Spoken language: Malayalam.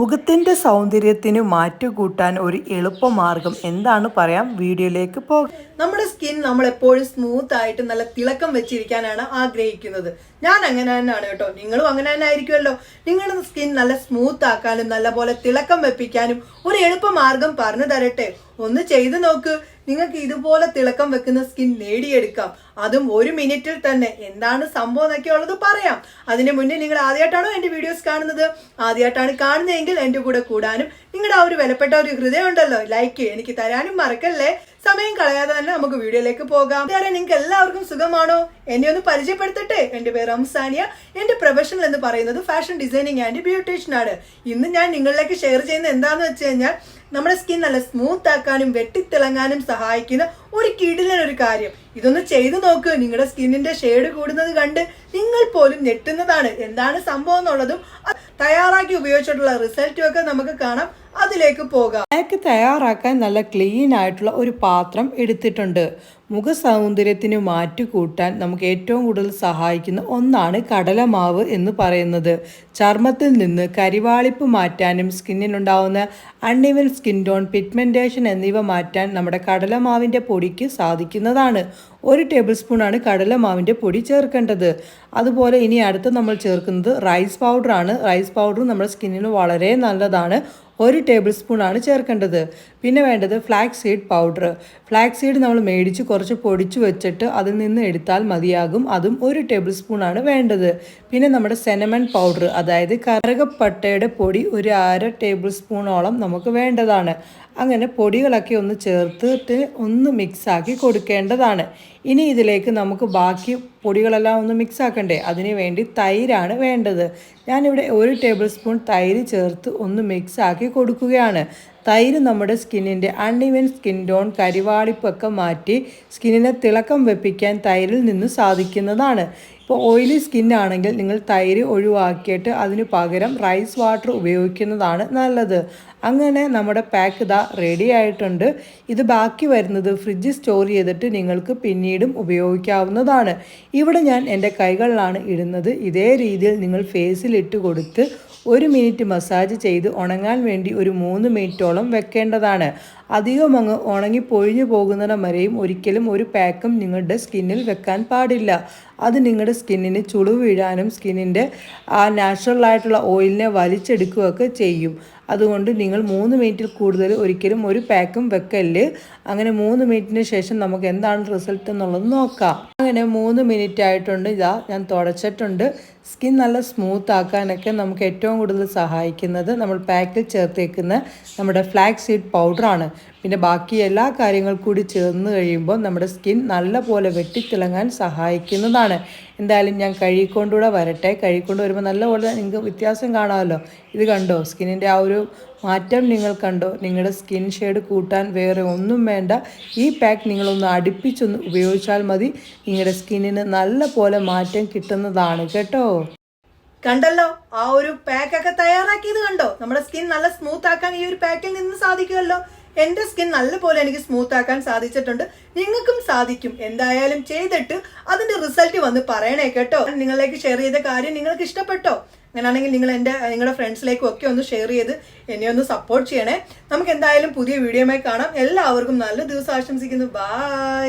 മുഖത്തിന്റെ സൗന്ദര്യത്തിന് മാറ്റുകൂട്ടാൻ ഒരു എളുപ്പമാർഗം എന്താണ് പറയാം. വീഡിയോയിലേക്ക് പോകാം. നമ്മുടെ സ്കിൻ നമ്മൾ എപ്പോഴും സ്മൂത്ത് ആയിട്ട് നല്ല തിളക്കം വെച്ചിരിക്കാനാണ് ആഗ്രഹിക്കുന്നത്. ഞാൻ അങ്ങനെ തന്നെയാണ് കേട്ടോ. നിങ്ങളും അങ്ങനെ തന്നെ ആയിരിക്കുമല്ലോ. നിങ്ങളുടെ സ്കിൻ നല്ല സ്മൂത്ത് ആക്കാനും നല്ലപോലെ തിളക്കം വെപ്പിക്കാനും ഒരു എളുപ്പമാർഗം പറഞ്ഞു തരട്ടെ. ഒന്ന് ചെയ്തു നോക്ക്. നിങ്ങൾക്ക് ഇതുപോലെ തിളക്കം വെക്കുന്ന സ്കിൻ നേടിയെടുക്കാം. അതും 1 മിനിറ്റിൽ തന്നെ. എന്താണ് സംഭവം എന്നൊക്കെ ഉള്ളത് പറയാം. അതിന് മുന്നേ നിങ്ങൾ ആദ്യമായിട്ടാണോ എന്റെ വീഡിയോസ് കാണുന്നത്? ആദ്യമായിട്ടാണ് കാണുന്നതെങ്കിൽ എന്റെ കൂടെ കൂടാനും നിങ്ങളുടെ ആ ഒരു വിലപ്പെട്ട ഒരു ഹൃദയം ഉണ്ടല്ലോ ലൈക്ക് എനിക്ക് തരാനും മറക്കല്ലേ. സമയം കളയാതെ തന്നെ നമുക്ക് വീഡിയോയിലേക്ക് പോകാം. നിങ്ങൾക്ക് എല്ലാവർക്കും സുഖമാണോ? എന്നെ ഒന്ന് പരിചയപ്പെടുത്തട്ടെ. എന്റെ പേര് റംസാനിയ. എന്റെ പ്രൊഫഷൻ എന്ന് പറയുന്നത് ഫാഷൻ ഡിസൈനിങ് ആൻഡ് ബ്യൂട്ടീഷ്യൻ ആണ്. ഇന്ന് ഞാൻ നിങ്ങളിലേക്ക് ഷെയർ ചെയ്യുന്നത് എന്താന്ന് വെച്ച് കഴിഞ്ഞാൽ നമ്മുടെ സ്കിൻ നല്ല സ്മൂത്ത് ആക്കാനും വെട്ടിത്തിളങ്ങാനും സഹായിക്കുന്ന ഒരു കിടിലൻ ഒരു കാര്യം. ഇതൊന്ന് ചെയ്തു നോക്ക്. നിങ്ങളുടെ സ്കിന്നിന്റെ ഷെയ്ഡ് കൂടുന്നത് കണ്ട് നിങ്ങൾ പോലും ഞെട്ടുന്നതാണ്. എന്താണ് സംഭവം എന്നുള്ളതും തയ്യാറാക്കി ഉപയോഗിച്ചിട്ടുള്ള റിസൾട്ടും ഒക്കെ നമുക്ക് കാണാം. അതിലേക്ക് പോകാം. പാക്ക് തയ്യാറാക്കാൻ നല്ല ക്ലീൻ ആയിട്ടുള്ള ഒരു പാത്രം എടുത്തിട്ടുണ്ട്. മുഖ സൗന്ദര്യത്തിന് മാറ്റുകൂട്ടാൻ നമുക്ക് ഏറ്റവും കൂടുതൽ സഹായിക്കുന്ന ഒന്നാണ് കടലമാവ് എന്ന് പറയുന്നത്. ചർമ്മത്തിൽ നിന്ന് കരിവാളിപ്പ് മാറ്റാനും സ്കിന്നിനുണ്ടാവുന്ന അൺഇവൻ സ്കിൻ ടോൺ, പിഗ്മെന്റേഷൻ എന്നിവ മാറ്റാൻ നമ്മുടെ കടലമാവിൻ്റെ പൊടിക്ക് സാധിക്കുന്നതാണ്. 1 ടേബിൾ സ്പൂണാണ് കടലമാവിൻ്റെ പൊടി ചേർക്കേണ്ടത്. അതുപോലെ ഇനി അടുത്ത് നമ്മൾ ചേർക്കുന്നത് റൈസ് പൗഡറാണ്. റൈസ് പൗഡർ നമ്മുടെ സ്കിന്നിന് വളരെ നല്ലതാണ്. 1 ടേബിൾ സ്പൂണാണ് ചേർക്കേണ്ടത്. പിന്നെ വേണ്ടത് flax seed powder. Flax seed നമ്മൾ മേടിച്ച് കുറച്ച് പൊടിച്ചു വെച്ചിട്ട് അതിൽ നിന്ന് എടുത്താൽ മതിയാകും. അതും 1 ടേബിൾ സ്പൂണാണ് വേണ്ടത്. പിന്നെ നമ്മുടെ സെനമൺ പൗഡർ, അതായത് കറുകപ്പട്ടയുടെ പൊടി 1/2 ടേബിൾ സ്പൂണോളം നമുക്ക് വേണ്ടതാണ്. അങ്ങനെ പൊടികളൊക്കെ ഒന്ന് ചേർത്തിട്ട് ഒന്ന് മിക്സാക്കി കൊടുക്കേണ്ടതാണ്. ഇനി ഇതിലേക്ക് നമുക്ക് ബാക്കി പൊടികളെല്ലാം ഒന്ന് മിക്സ് ആക്കണ്ടേ. അതിന് വേണ്ടി തൈരാണ് വേണ്ടത്. ഞാനിവിടെ 1 ടേബിൾ സ്പൂൺ തൈര് ചേർത്ത് ഒന്ന് മിക്സ് ആക്കി കൊടുക്കുകയാണ്. തൈര് നമ്മുടെ സ്കിന്നിൻ്റെ അൺഇവൻ സ്കിൻ ടോൺ, കരിവാളിപ്പൊക്കെ മാറ്റി സ്കിന്നിനെ തിളക്കം വെപ്പിക്കാൻ തൈരിൽ നിന്ന് സാധിക്കുന്നതാണ്. ഇപ്പോൾ ഓയിലി സ്കിന്നാണെങ്കിൽ നിങ്ങൾ തൈര് ഒഴിവാക്കിയിട്ട് അതിന് പകരം റൈസ് വാട്ടർ ഉപയോഗിക്കുന്നതാണ് നല്ലത്. അങ്ങനെ നമ്മുടെ പാക്ക് ഇതാ റെഡി ആയിട്ടുണ്ട്. ഇത് ബാക്കി വരുന്നത് ഫ്രിഡ്ജിൽ സ്റ്റോർ ചെയ്തിട്ട് നിങ്ങൾക്ക് പിന്നീടും ഉപയോഗിക്കാവുന്നതാണ്. ഇവിടെ ഞാൻ എൻ്റെ കൈകളിലാണ് ഇടുന്നത്. ഇതേ രീതിയിൽ നിങ്ങൾ ഫേസിൽ ഇട്ട് കൊടുത്ത് 1 മിനിറ്റ് മസാജ് ചെയ്ത് ഉണങ്ങാൻ വേണ്ടി ഒരു 3 മിനിറ്റോളം വെക്കേണ്ടതാണ്. അധികം അങ്ങ് ഉണങ്ങി പൊഴിഞ്ഞു പോകുന്നിടം വരെയും ഒരിക്കലും ഒരു പാക്കും നിങ്ങളുടെ സ്കിന്നിൽ വെക്കാൻ പാടില്ല. അത് നിങ്ങളുടെ സ്കിന്നിന് ചുളിവ് വീഴാനും സ്കിന്നിൻ്റെ ആ നാച്ചുറലായിട്ടുള്ള ഓയിലിനെ വലിച്ചെടുക്കുകയൊക്കെ ചെയ്യും. അതുകൊണ്ട് നിങ്ങൾ 3 മിനിറ്റിൽ കൂടുതൽ ഒരിക്കലും ഒരു പാക്കും വെക്കല്ല്. അങ്ങനെ 3 മിനിറ്റിന് ശേഷം നമുക്ക് എന്താണ് റിസൾട്ട് എന്നുള്ളത് നോക്കാം. അങ്ങനെ 3 മിനിറ്റ് ആയിട്ടുണ്ട്. ഇതാ ഞാൻ തുടച്ചിട്ടുണ്ട്. സ്കിൻ നല്ല സ്മൂത്ത് ആക്കാനൊക്കെ നമുക്ക് ഏറ്റവും കൂടുതൽ സഹായിക്കുന്നത് നമ്മൾ പാക്കിൽ ചേർത്തേക്കുന്ന നമ്മുടെ ഫ്ലാക്സ് സീഡ് പൗഡറാണ്. പിന്നെ ബാക്കി എല്ലാ കാര്യങ്ങൾ കൂടി ചേർന്ന് കഴിയുമ്പോൾ നമ്മുടെ സ്കിൻ നല്ല പോലെ വെട്ടിത്തിളങ്ങാൻ സഹായിക്കുന്നതാണ്. എന്തായാലും ഞാൻ കഴുകിക്കൊണ്ടുകൂടെ വരട്ടെ. കഴുകിക്കൊണ്ട് വരുമ്പോൾ നല്ലപോലെ നിങ്ങൾക്ക് വ്യത്യാസം കാണാമല്ലോ. ഇത് കണ്ടോ, സ്കിന്നിൻ്റെ ആ ഒരു മാറ്റം നിങ്ങൾ കണ്ടോ? നിങ്ങളുടെ സ്കിൻ ഷെയ്ഡ് കൂട്ടാൻ വേറെ ഒന്നും വേണ്ട. ഈ പാക്ക് നിങ്ങളൊന്ന് അടുപ്പിച്ചൊന്ന് ഉപയോഗിച്ചാൽ മതി. നിങ്ങളുടെ സ്കിന്നിന് നല്ല പോലെ മാറ്റം കിട്ടുന്നതാണ് കേട്ടോ. കണ്ടല്ലോ, ആ ഒരു പാക്കൊക്കെ തയ്യാറാക്കിയത് കണ്ടോ? നമ്മുടെ സ്കിൻ നല്ല സ്മൂത്ത് ആക്കാൻ ഈ ഒരു പാക്കിൽ നിന്ന് സാധിക്കുമല്ലോ. എന്റെ സ്കിൻ നല്ലപോലെ എനിക്ക് സ്മൂത്ത് ആക്കാൻ സാധിച്ചിട്ടുണ്ട്. നിങ്ങൾക്കും സാധിക്കും. എന്തായാലും ചെയ്തിട്ട് അതിന്റെ റിസൾട്ട് വന്ന് പറയണേ കേട്ടോ. നിങ്ങളിലേക്ക് ഷെയർ ചെയ്ത കാര്യം നിങ്ങൾക്ക് ഇഷ്ടപ്പെട്ടോ? അങ്ങനെയാണെങ്കിൽ നിങ്ങളുടെ ഫ്രണ്ട്സിലേക്കും ഒക്കെ ഒന്ന് ഷെയർ ചെയ്ത് എന്നെ ഒന്ന് സപ്പോർട്ട് ചെയ്യണേ. നമുക്ക് എന്തായാലും പുതിയ വീഡിയോയുമായി കാണാം. എല്ലാവർക്കും നല്ല ദിവസം ആശംസിക്കുന്നു. ബൈ.